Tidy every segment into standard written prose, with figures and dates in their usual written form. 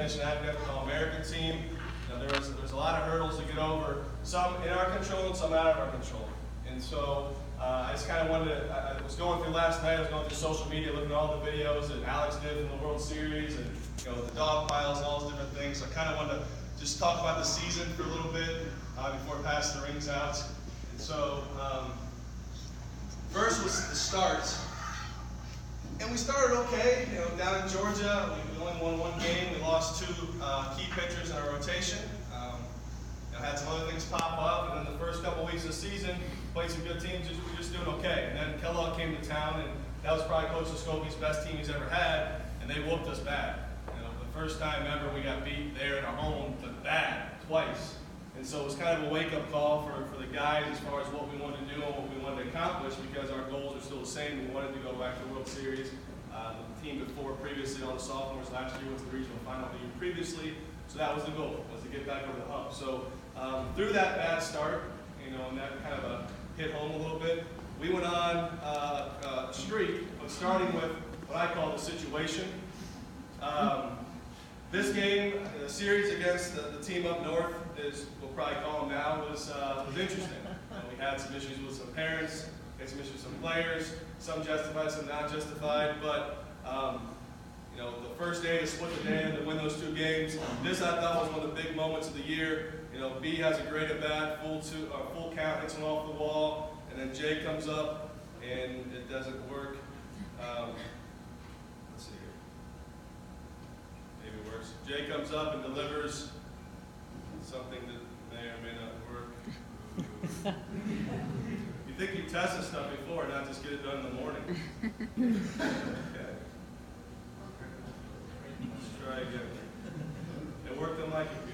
mentioned that we got the All-American team. You know, there's a lot of hurdles to get over, some in our control and some out of our control. And so I just kind of wanted to, I was going through last night, I was going through social media, looking at all the videos that Alex did from the World Series and the dog piles and all those different things. So I kind of wanted to just talk about the season for a little bit before I pass the rings out. And so first was the start. And we started okay, down in Georgia. We only won one game. We lost 2 key pitchers in our rotation. Had some other things pop up, and then the first couple weeks of the season, played some good teams. We were just doing okay. And then Kellogg came to town, and that was probably Coach Scobie's best team he's ever had, and they whooped us bad. The first time ever we got beat there in our home, but bad, twice. And so it was kind of a wake-up call for the guys as far as what we wanted to do and what we wanted to accomplish, because our goals are still the same. We wanted to go back to the World Series. The team before previously, all the sophomores last year, was the regional final the year previously. So that was the goal, was to get back over the hump. So through that bad start, and that kind of hit home a little bit, we went on a streak, but starting with what I call the situation. This game, the series against the team up north, is we'll probably call them now, was interesting. We had some issues with some parents, we had some issues with some players, some justified, some not justified, but the first day to split the day and to win those 2 games, this I thought was one of the big moments of the year. B has a great at bat, full count, hits one off the wall, and then Jay comes up and it doesn't work. Let's see here. Maybe it works. Jay comes up and delivers something that may or may not work. You think you tested stuff before, not just get it done in the morning. Okay. Let's try again. It worked on my computer.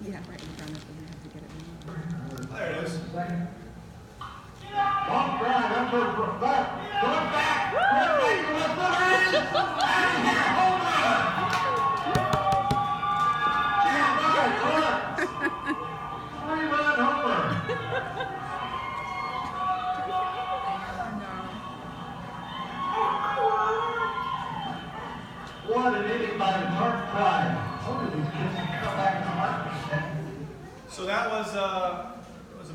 Yeah, right in front of them. You have to get it. There it is. Long drive, that's over back. Going back. Going back to the footer. And here, home run. 3-run homer. What an inning by the Park Pride. Hopefully these kids can come back to life. So that was a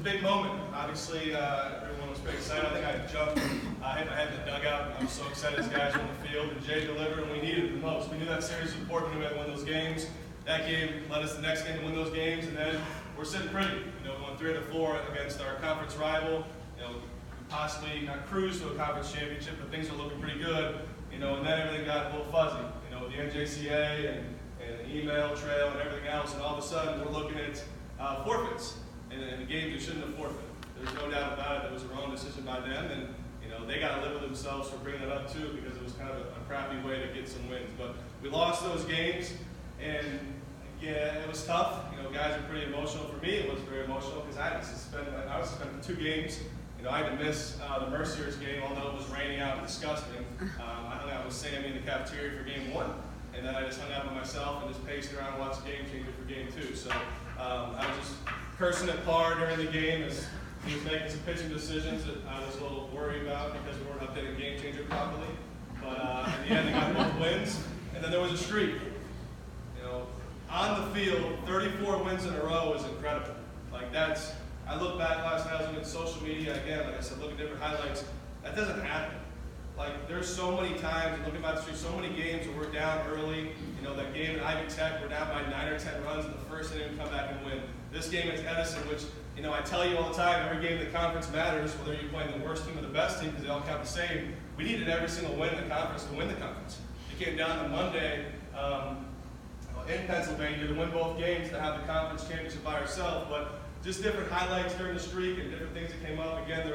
big moment. Obviously, everyone was pretty excited. I think I jumped, I hit my head in the dugout. I was so excited as guys were on the field, and Jay delivered, and we needed it the most. We knew that series was important. We had to win those games. That game led us the next game to win those games, and then we're sitting pretty. Going 3 out of 4 against our conference rival. Possibly not cruise to a conference championship, but things are looking pretty good. And then everything got a little fuzzy. With the NJCA and the email trail and everything else, and all of a sudden we're looking at forfeits in the games we shouldn't have forfeited. There's no doubt about it. It was a wrong decision by them, and they got to live with themselves for bringing it up too, because it was kind of a crappy way to get some wins. But we lost those games, and yeah, it was tough. Guys were pretty emotional. For me, it was very emotional because I was suspended for 2 games. I had to miss the Mercier's game, although it was raining out and disgusting. I hung out with Sammy in the cafeteria for game 1, and then I just hung out by myself and just paced around and watched Game Changer for game 2. So I was just cursing at Parr during the game as he was making some pitching decisions that I was a little worried about because we weren't updating Game Changer properly. But in the end, they got both wins, and then there was a streak. On the field, 34 wins in a row is incredible. I look back last night, I was looking at social media again, like I said, look at different highlights. That doesn't happen. There's so many times, looking back the street, so many games where we're down early. That game at Ivy Tech, we're down by 9 or 10 runs in the first inning, we come back and win. This game at Edison, which, I tell you all the time, every game in the conference matters, whether you're playing the worst team or the best team, because they all count the same. We needed every single win in the conference to win the conference. You came down to Monday in Pennsylvania to win both games, to have the conference championship by ourselves, but just different highlights during the streak and different things that came up. Again,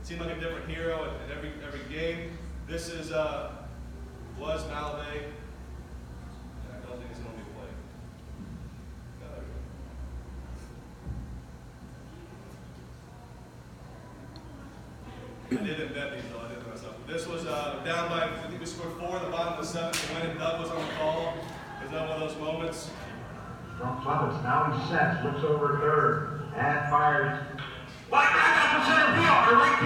seemed like a different hero at every game. This was Maladay. I don't think it's going to be played. No, there we go. I did embed these though, I did it myself. This was down by, I think we scored 4 in the bottom of the 7th, and when Doug was on the call. It was one of those moments. From Clemens, now he sets, looks over third, and fires. Right back up to center field, or right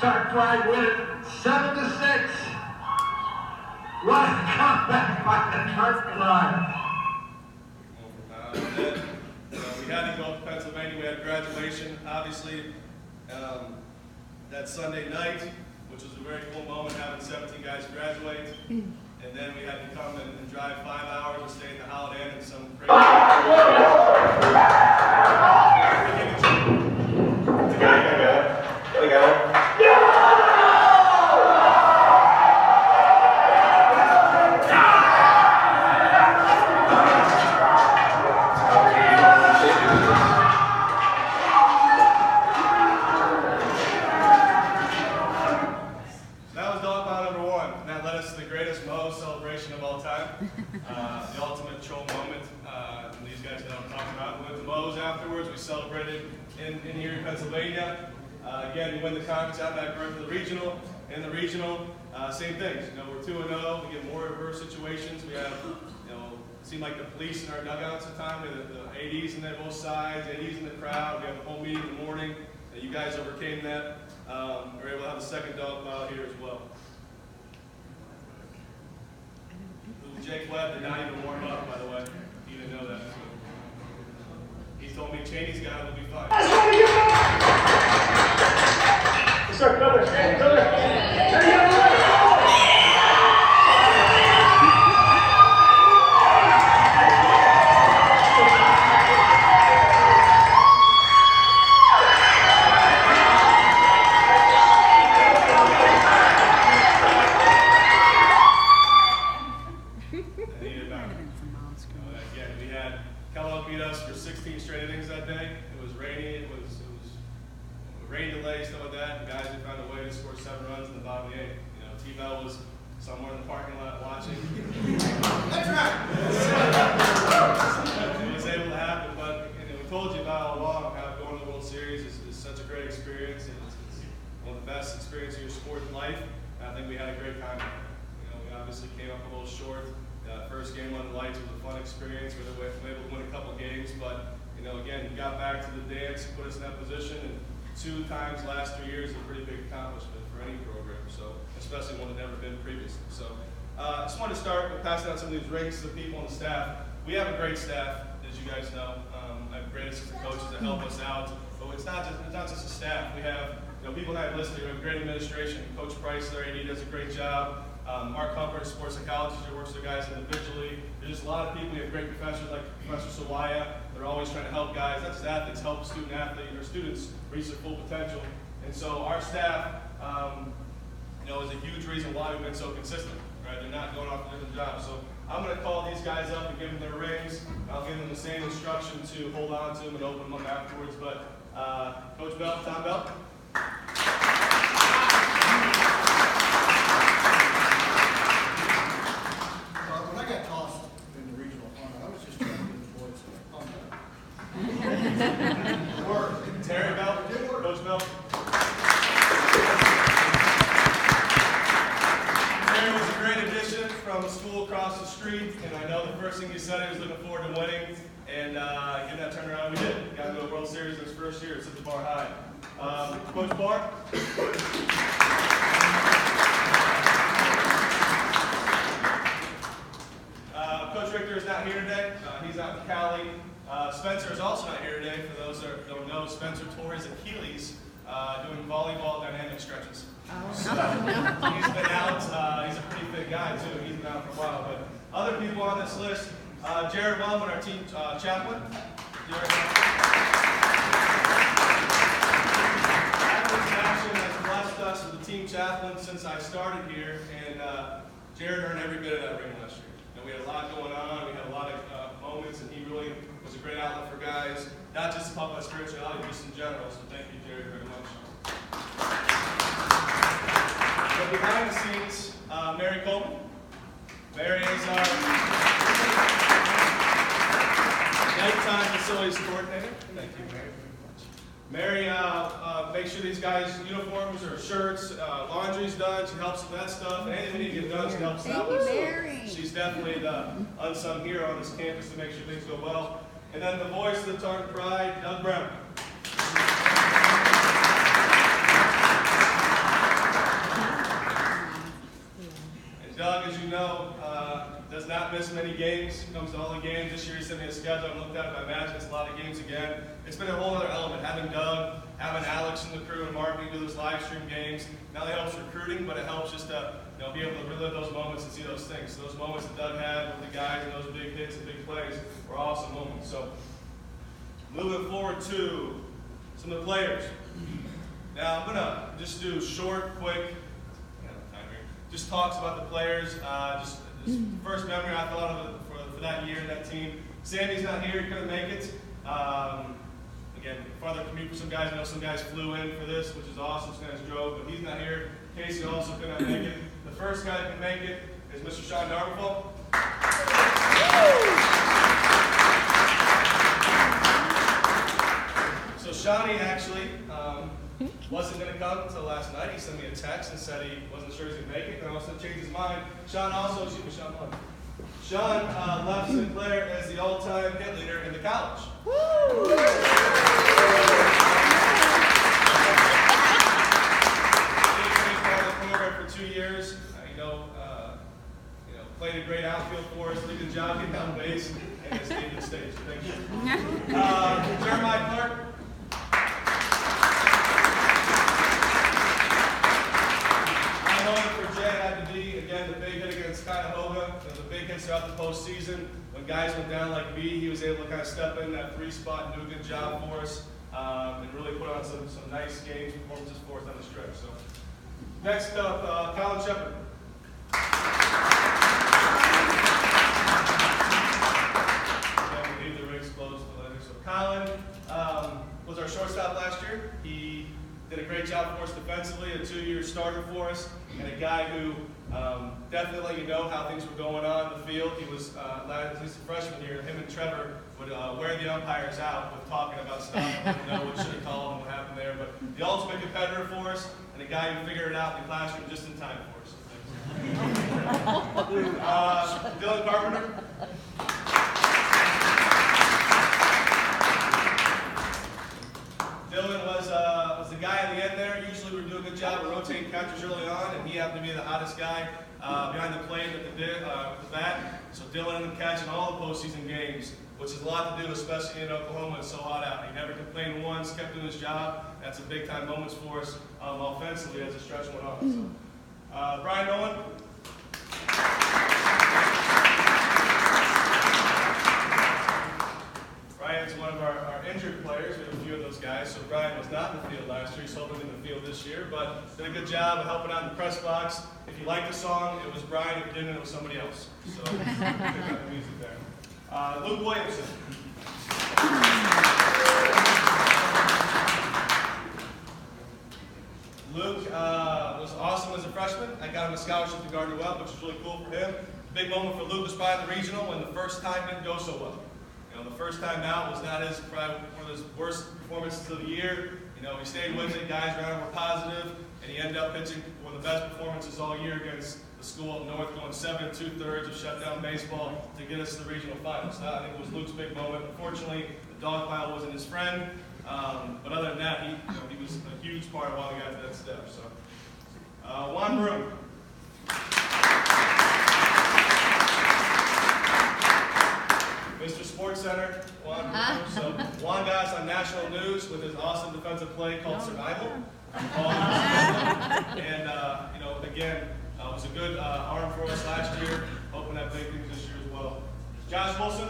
Tarp Pride win it 7-6. What a comeback by the Tarp Pride. We had to go to Pennsylvania. We had graduation, obviously, that Sunday night, which was a very cool moment, having 17 guys graduate. And then we had to come and drive 5 hours and stay at the Holiday Inn in some crazy. Of all time, the ultimate troll moment. And these guys know what I'm talking about. We went to Moe's afterwards. We celebrated in here in Pennsylvania. Again, we win the conference out back for the regional. In the regional, same things. You know, we're 2-0. We get more reverse situations. We have, you know, it seemed like the police in our dugouts at the time. We had the ADs in there both sides, ADs in the crowd. We have a whole meeting in the morning. You guys overcame that. We were able to have the second dog out here as well. Jake Webb did not even warm up, by the way. He didn't know that. So he told me Cheney's got it, we'll be fine. Sir, come Again, we had Kellogg beat us for 16 straight innings that day. It was rainy. It was rain delay, stuff like that. The guys had found a way to score 7 runs in the bottom of the 8th. You know, T-Bell was somewhere in the parking lot watching. That's right. It was able to happen, but we told you about all along how going to the World Series is such a great experience, and it's one of the best experiences of your sport in life. And I think we had a great time. You know, we obviously came up a little short. First game on the lights was a fun experience. We were able to win a couple games, but you know, again, we got back to the dance, put us in that position, and 2 times last 3 years is a pretty big accomplishment for any program. So, especially one that never been previously. So, I just wanted to start with passing out some of these rings to the people on the staff. We have a great staff, as you guys know. I have great assistant coaches that help us out, but it's not just a staff. We have people that I've listed. We have great administration. Coach Price, their AD, does a great job. Mark Humper, sports psychologist, who works with the guys individually. There's just a lot of people. We have great professors like Professor Sawaya. They're always trying to help guys, not just athletes, help students reach their full potential. And so our staff, is a huge reason why we've been so consistent. Right? They're not going off to different jobs. So I'm going to call these guys up and give them their rings. I'll give them the same instruction to hold on to them and open them up afterwards. But Coach Bell, Tom Bell. When I got tossed in the regional final, I was just trying to get the boys. It worked. Terry Bell, Coach Bell. Terry was a great addition from a school across the street, and I know the first thing he said he was looking forward to winning, and getting that turnaround we did. Got into a World Series in his first year, set the bar high. Coach Barr. Coach Richter is not here today. He's out in Cali. Spencer is also not here today. For those that don't know, Spencer tore his Achilles doing volleyball dynamic stretches. So he's been out. He's a pretty big guy too. He's been out for a while. But other people on this list, Jared Wellman, our team chaplain. Action has blessed us as a team chaplain since I started here, and Jared earned every bit of that ring last year. We had a lot going on, we had a lot of moments, and he really was a great outlet for guys, not just to talk about spirituality, but just in general. So thank you, Jerry, very much. But behind the scenes, Mary Coleman. Mary is our nighttime facilities coordinator. Thank you, Mary. Mary makes sure these guys' uniforms or shirts, laundry's done. She helps with that stuff. Anything we need to get done, she helps out with. She's definitely the unsung hero on this campus to make sure things go well. And then the voice of the Tartan Pride, Doug Brown. missing any games. He comes to all the games. This year he sent me a schedule. I looked at it. I imagine it's a lot of games again. It's been a whole other element. Having Doug, having Alex in the crew and marketing do those live stream games. Not only helps recruiting, but it helps just to be able to relive those moments and see those things. So those moments that Doug had with the guys and those big hits and big plays were awesome moments. So moving forward to some of the players. Now I'm gonna just do short, quick, just talks about the players. Just first memory I thought of for that year, that team. Sandy's not here, he couldn't make it. Again, farther commute for some guys. I know some guys flew in for this, which is awesome. Some guys drove, but he's not here. Casey also could not make it. The first guy that can make it is Mr. Sean Darberville. So Shawnee actually wasn't going to come until last night. He sent me a text and said he wasn't sure he was going to make it, and also changed his mind. Sean left Sinclair as the all-time hit leader in the college. For 2 years, played a great outfield for us, did a good job getting down base, and has stayed the stage. Thank you. Jeremiah Clark. For Jay had to be, again, the big hit against Cuyahoga, the big hits throughout the postseason. When guys went down like me, he was able to kind of step in that 3 spot and do a good job for us, and really put on some nice games, performances for us on the stretch. So, next up, Colin Shepard. Again, we leave the rigs closed for later. So Colin was our shortstop last year. He did a great job for us defensively, a 2-year starter for us, and a guy who definitely let you know how things were going on in the field. He was, at least the freshman year, him and Trevor would wear the umpires out with talking about stuff, and let them know what should have called and what happened there. But the ultimate competitor for us, and a guy who figured it out in the classroom just in time for us. Dylan Carpenter. Dylan was the guy in the end there. Usually we do a good job of rotating catchers early on, and he happened to be the hottest guy behind the plate with the bat. So Dylan ended up catching all the postseason games, which is a lot to do, especially in Oklahoma. It's so hot out. He never complained once, kept doing his job. That's a big time moments for us offensively as the stretch went on. So, Brian Nolan. Brian's one of our injured players. We have a few of those guys. So Brian was not in the field last year. He's hoping in the field this year, but did a good job of helping out in the press box. If you like the song, it was Brian. If you didn't, it was somebody else. So pick out the music there. Luke Williamson. Luke was awesome as a freshman. I got him a scholarship to Gardner-Webb, which was really cool for him. Big moment for Luke was probably the regional when the first time didn't go so well. The first time out was not probably one of his worst performances of the year. He stayed with it, guys around him were positive, and he ended up pitching one of the best performances all year against the school up north, going 7 2/3 of shutdown baseball to get us to the regional finals. I think it was Luke's big moment. Unfortunately, the dog pile wasn't his friend, but other than that, he was a huge part of why we got to that step. So, Juan Broom. Mr. Sports Center, Juan. So Juan got us on national news with his awesome defensive play called Survival. And again, it was a good arm for us last year. Hoping that big things this year as well. Josh Wilson.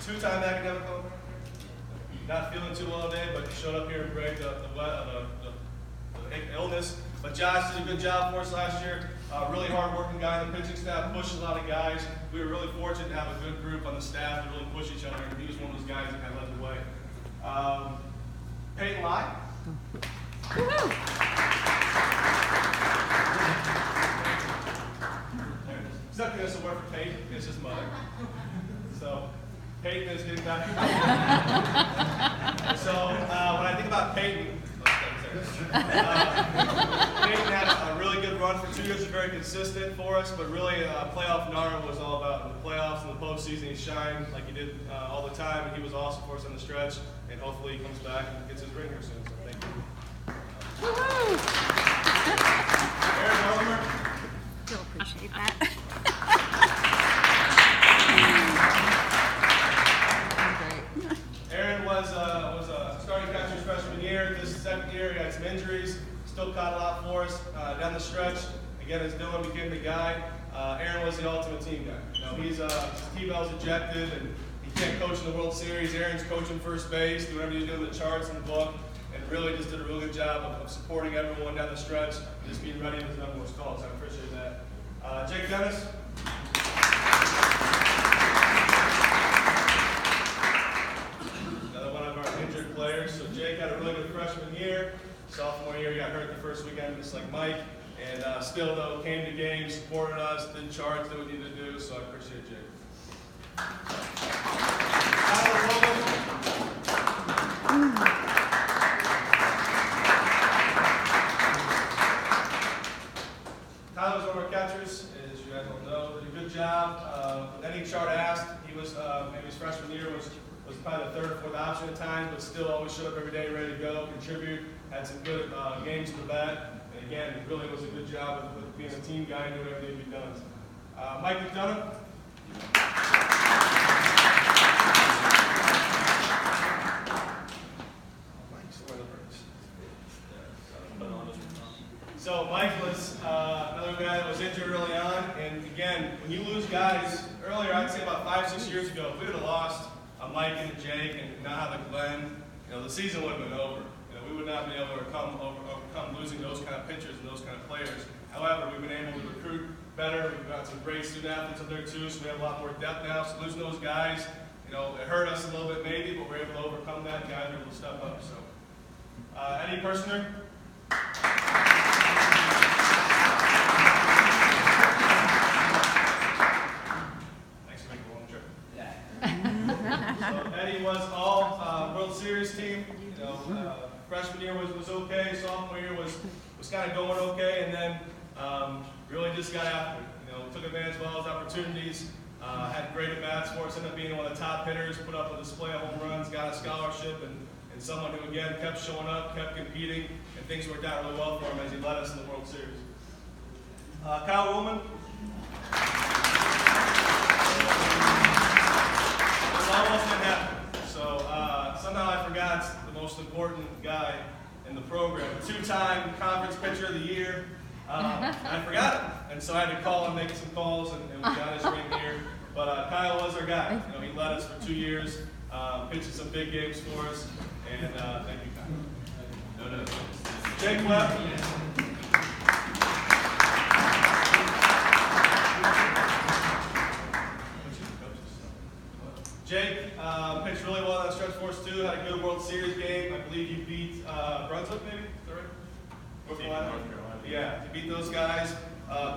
Two-time academic over. Not feeling too well today, but he showed up here and braved the illness. But Josh did a good job for us last year. Really hard-working guy on the pitching staff, pushed a lot of guys. We were really fortunate to have a good group on the staff to really push each other, and he was one of those guys that kind of led the way. Peyton Lai. He's not going to work for Peyton, it's his mother. So Peyton is getting back. So when I think about Peyton, Peyton had a really good run for 2 years, very consistent for us, but really playoff Nara was all about the playoffs and the postseason. He shined like he did all the time, and he was awesome for us on the stretch, and hopefully he comes back and gets his ring here soon. So thank you. Aaron Romer. Still appreciate that. Great. Aaron was a starting catcher his freshman year. This second year, he had some injuries. Still caught a lot for us down the stretch. Again, as Dylan became the guy, Aaron was the ultimate team guy. You know, his T-bell's ejected, and he can't coach in the World Series. Aaron's coaching first base, doing whatever he's doing the charts in the book, and really just did a really good job of supporting everyone down the stretch and just being ready with his number of calls. I appreciate that. Jake Dennis. Another one of our injured players. So Jake had a really good freshman year. Sophomore year, he got hurt the first weekend, just like Mike. And still, though, came to games, supported us, did charge, did what he needed to do. So I appreciate Jake. Tyler was one of our catchers, as you guys all know. Did a good job. With any chart asked, he was maybe his freshman year was probably the third or fourth option at times, but still always showed up every day ready to go, contribute. Had some good games in the bat. And again, it really was a good job with being a team guy and doing everything he does. Mike McDonough. So Mike was another guy that was injured early on, and again, when you lose guys earlier, I'd say about 5-6 years ago, if we would have lost Mike and Jake and not have a Glenn, the season would have been over. We would not be able to overcome losing those kind of pitchers and those kind of players. However, we've been able to recruit better. We've got some great student athletes up there too, so we have a lot more depth now. So losing those guys, it hurt us a little bit maybe, but we're able to overcome that, and guys are able to step up. So, Eddie Persner. Thanks for making a long trip. So Eddie was all World Series team. Freshman year was okay. Sophomore year was kind of going okay, and then really just got after it. Took advantage of all his opportunities. Had great at bats for us. Ended up being one of the top hitters. Put up a display of home runs. Got a scholarship, and someone who again kept showing up, kept competing, and things worked out really well for him as he led us in the World Series. Kyle Ruhlman. It almost didn't happen. So somehow I forgot the most important guy in the program. 2-time conference pitcher of the year. I forgot it. And so I had to call and make some calls, and we got his ring here. But Kyle was our guy. He led us for 2 years, pitching some big games for us. And thank you, Kyle. No. Jake Webb. Jake pitched really well on that stretch for us too. Had a good World Series game. I believe he beat Brunswick, maybe? Is that right? North Carolina. Yeah, he beat those guys.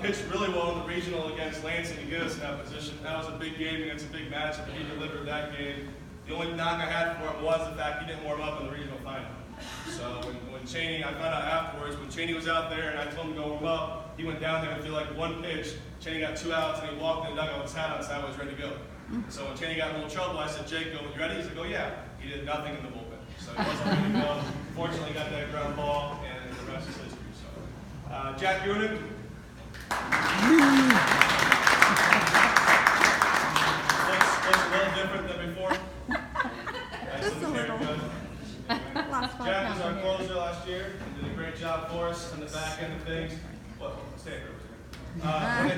Pitched really well in the regional against Lansing to get us in that position. That was a big game against a big matchup, and he delivered that game. The only knock I had for him was the fact he didn't warm up in the regional final. So when Cheney, I found out afterwards, when Cheney was out there and I told him to go warm up, he went down there and threw like one pitch. Cheney got 2 outs, and he walked in the dugout with his hat on, so I was ready to go. So when Cheney got in a little trouble, I said, Jake, you ready? He's like, oh yeah. He did nothing in the bullpen. So he wasn't ready to go. Fortunately, got that ground ball, and the rest is history. So, Jack Union. Looks a little different than before. Just a little. Jack was our closer last year and did a great job for us on the back end of things. Stay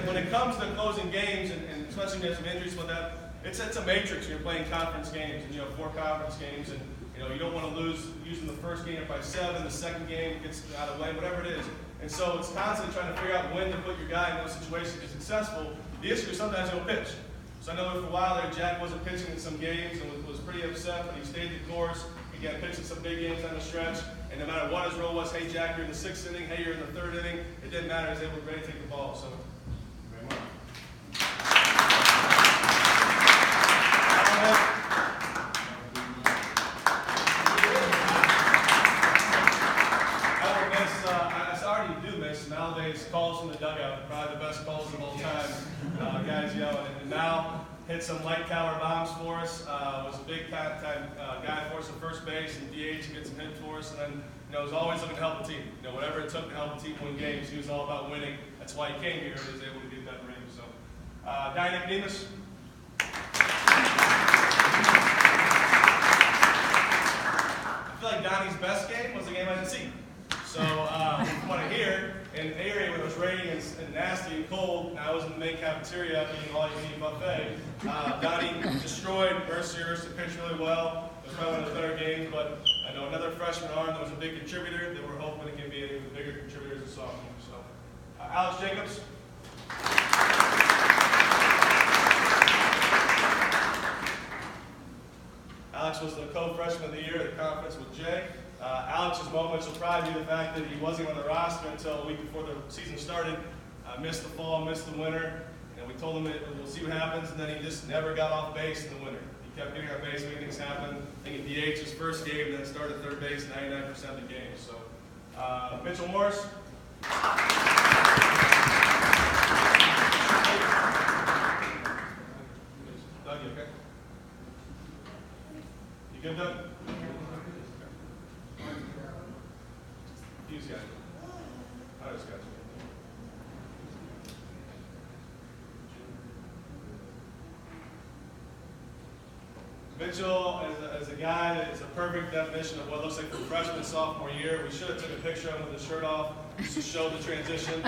when it comes to closing games, and especially when you have some injuries with that, it's a matrix when you're playing conference games, and 4 conference games, and you don't want to lose using the first game by 7, the second game gets out of the way, whatever it is. And so it's constantly trying to figure out when to put your guy in those situations to be successful. The issue is sometimes you don't pitch. So I know for a while there, Jack wasn't pitching in some games and was pretty upset, but he stayed the course. He got pitching some big games on the stretch, and no matter what his role was, hey Jack, you're in the 6th inning, hey, you're in the 3rd inning, it didn't matter, he was able to ready to take the ball. So, very much. Nowadays, calls from the dugout, probably the best calls of all time. Guys yelling, and now hit some light caliber bombs for us. Was a big time guy for us at first base and DH and get some hits for us. And then, was always looking to help the team. Whatever it took to help the team win games, he was all about winning. That's why he came here and was able to get that ring. So, Donnie Nicodemus. I feel like Donnie's best game was the game I didn't see. So, from what I hear, in an area where it was raining and nasty and cold, and I was in the main cafeteria eating all-you-can-eat buffet, Donnie destroyed Mercier's to pitch really well. It was probably one of the better games, but I know another freshman arm that was a big contributor that we're hoping it can be an even bigger contributor as a sophomore. So, Alex Jacobs. Alex was the co-freshman of the year at the conference with Jay. Alex's moments will probably be the fact that he wasn't on the roster until a week before the season started. Missed the fall, missed the winter, and we told him that we'll see what happens, and then he just never got off base in the winter. He kept getting on base, making things happen. I think he DH'd his first game, then started third base 99% of the game. So, Mitchell Morris. Doug, you okay? You good, Doug? Hughes got you. I just got you. Mitchell, as a guy that is a perfect definition of what it looks like from freshman to sophomore year. We should have took a picture of him with his shirt off just to show the transition.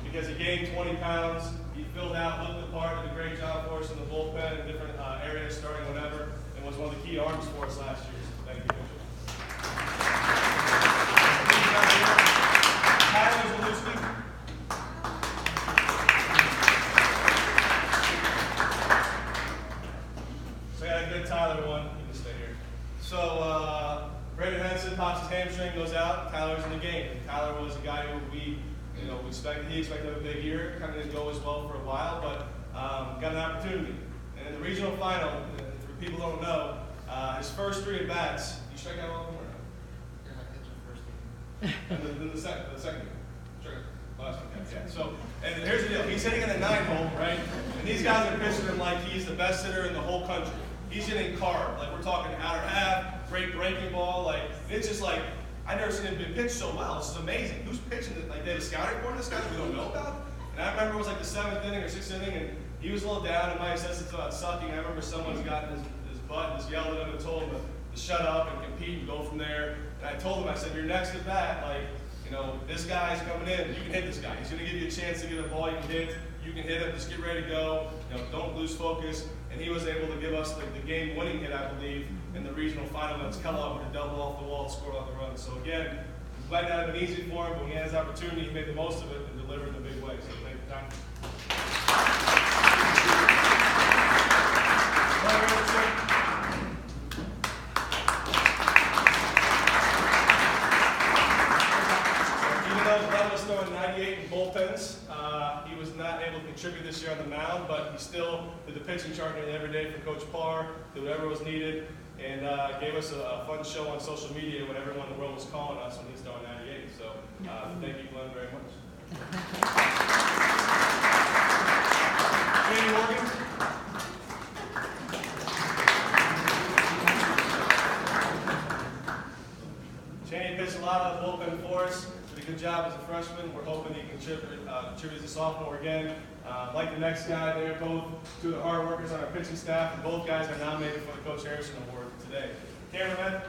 Because he gained 20 pounds. He filled out, looked the part, did a great job for us in the bullpen in different areas, starting whenever, and was one of the key arms for us last year. So thank you, Mitchell. So I got a good Tyler one. You can stay here. So Brandon Henson pops his hamstring, goes out. Tyler's in the game. Tyler was a guy who he expected to have a big year. Kind of didn't go as well for a while, but got an opportunity. And in the regional final, for people who don't know, his first 3 at-bats, you strike out all of them or not? Yeah, I hit the first game. And then the second game. Sure. Last one. Yeah. So, and here's the deal. He's hitting in the 9-hole, right? And these guys are pitching him like he's the best hitter in the whole country. He's hitting carb. Like, we're talking outer half, great breaking ball. Like, it's just like, I've never seen him pitch so well. This is amazing. Who's pitching it? Like, they have a scouting report on this guy that we don't know about? And I remember it was like the 7th inning or 6th inning, and he was a little down, and my assessment's about sucking. I remember someone's gotten his butt and just yelled at him and told him to shut up and compete and go from there. And I told him, I said, your next at bat, like, this guy's coming in. You can hit this guy. He's going to give you a chance to get a ball you can hit. You can hit him. Just get ready to go. Don't lose focus. And he was able to give us the game-winning hit, I believe, in the regional final against Kellogg with a double off the wall and scored off the run. So again, it might not have been easy for him, but when he had his opportunity, he made the most of it and delivered in a big way. So thank you, Tom. Throwing 98 in bullpens. He was not able to contribute this year on the mound, but he still did the pitching chart every day for Coach Parr, did whatever was needed, and gave us a fun show on social media when everyone in the world was calling us when he's throwing 98. So thank you, Glenn, very much. Randy Morgan. Cheney pitched a lot of the bullpen for us. Did a good job as a freshman. We're hoping he contribute as a sophomore again. Like the next guy, they're both 2 of the hard workers on our pitching staff, and both guys are nominated for the Coach Harrison Award today. Cameraman.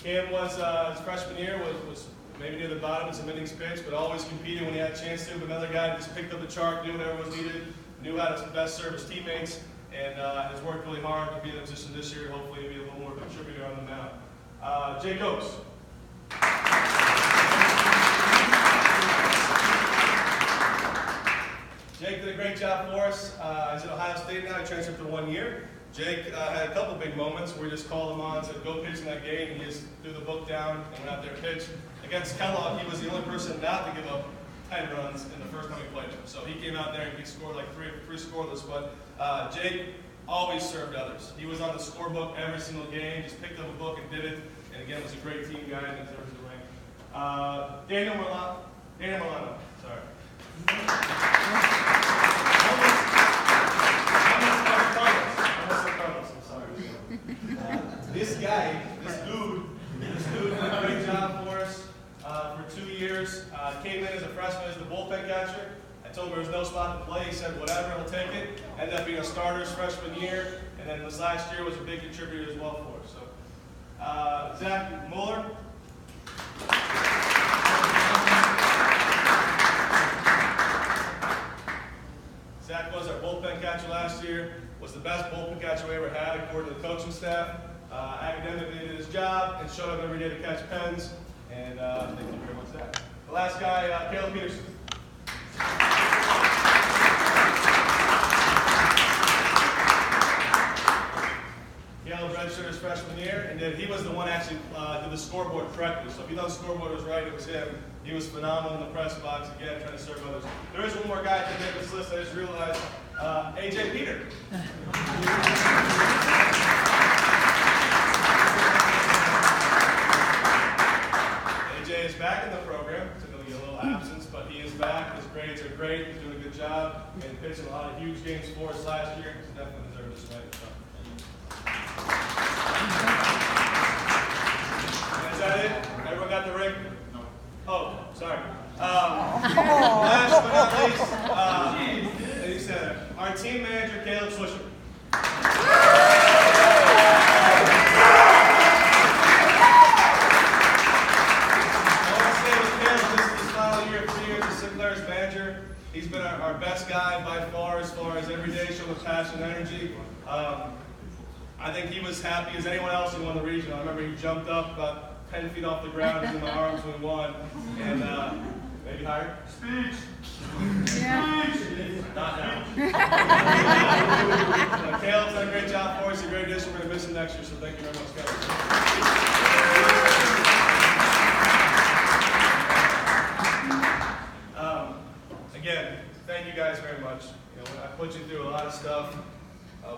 Cam was, his freshman year, was maybe near the bottom in some innings pitched, but always competed when he had a chance to. But another guy that just picked up the chart, knew whatever was needed, knew how to best serve his teammates, and has worked really hard to be in a position this year. Hopefully, to be a little more contributor on the mound. Jay Copes. Jake did a great job for us. He's at Ohio State now. He transferred for 1 year. Jake had a couple big moments where we just called him on, said, go pitch in that game, and he just threw the book down and went out there and pitched. Against Kellogg, he was the only person not to give up 10 runs in the first time we played him. So he came out there and he scored like three scoreless, but Jake always served others. He was on the scorebook every single game, just picked up a book and did it. and again, was a great team guy and deserves the ring. Daniel Milano, sorry. This guy, this dude did a great job for us for 2 years. Came in as a freshman as the bullpen catcher. I told him there was no spot to play. He said, whatever, he'll take it. Ended up being a starter his freshman year, and then this last year was a big contributor as well for us. So, Zach Mueller. Zach was our bullpen catcher last year. Was the best bullpen catcher we ever had, according to the coaching staff. Academically did his job and showed up every day to catch pens. And thank you very much, Zach. The last guy, Caleb Peterson. Caleb redshirted his freshman year, and he was the one actually did the scoreboard correctly. So if you thought the scoreboard was right, it was him. He was phenomenal in the press box, again, trying to serve others. There is one more guy that didn't make this list, I just realized. AJ Peter. AJ is back in the program. Took a little absence, but he is back. His grades are great. He's doing a good job. And pitched a lot of huge games for us last year. He definitely deserves this tonight. So. Is that it? Everyone got the ring? No. Oh, sorry. Last but not least, as you said, our team manager, Caleb Swisher. Sinclair's manager. He's been our best guy by far as every day, showing passion and energy. I think he was happy as anyone else who won the regional. I remember he jumped up about 10 feet off the ground in my arms when we won. And maybe higher? Speech! Yeah. Speech! Not now. Caleb's done a great job for us. He's a great addition. We're going to miss him next year, so thank you very much, Caleb. Again, thank you guys very much. You know, I put you through a lot of stuff.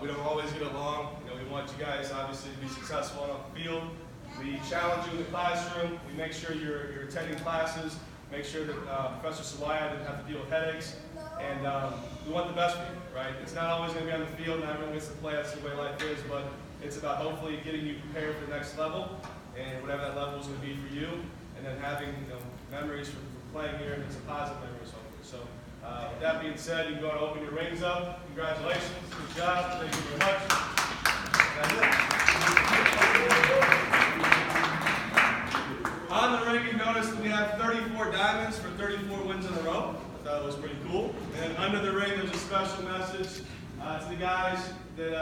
We don't always get along. You know, we want you guys obviously to be successful on the field. We challenge you in the classroom. We make sure you're attending classes. Make sure that Professor Sawaya didn't have to deal with headaches. And we want the best for you, right? It's not always going to be on the field. Not everyone gets to play. That's the way life is. But it's about hopefully getting you prepared for the next level, and whatever that level is going to be for you, and then having memories from playing here and some positive memories hopefully. So. With that being said, you can go and open your rings up. Congratulations. Good job. Thank you very much. That's it. On the ring, you notice that we have 34 diamonds for 34 wins in a row. I thought it was pretty cool. And under the ring, there's a special message to the guys that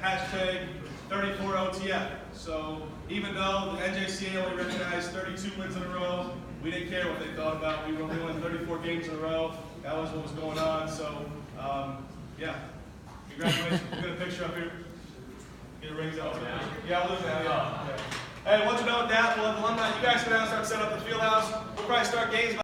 hashtag 34 OTF. So even though the NJCA only recognized 32 wins in a row, we didn't care what they thought about. We were only winning 34 games in a row. That was what was going on. So, yeah. Congratulations. We'll get a picture up here. Get your rings out. Yeah, we'll do that. Yeah. Hey, once you're done with that, we'll have alumni. You guys can now start setting up the field house. We'll probably start games.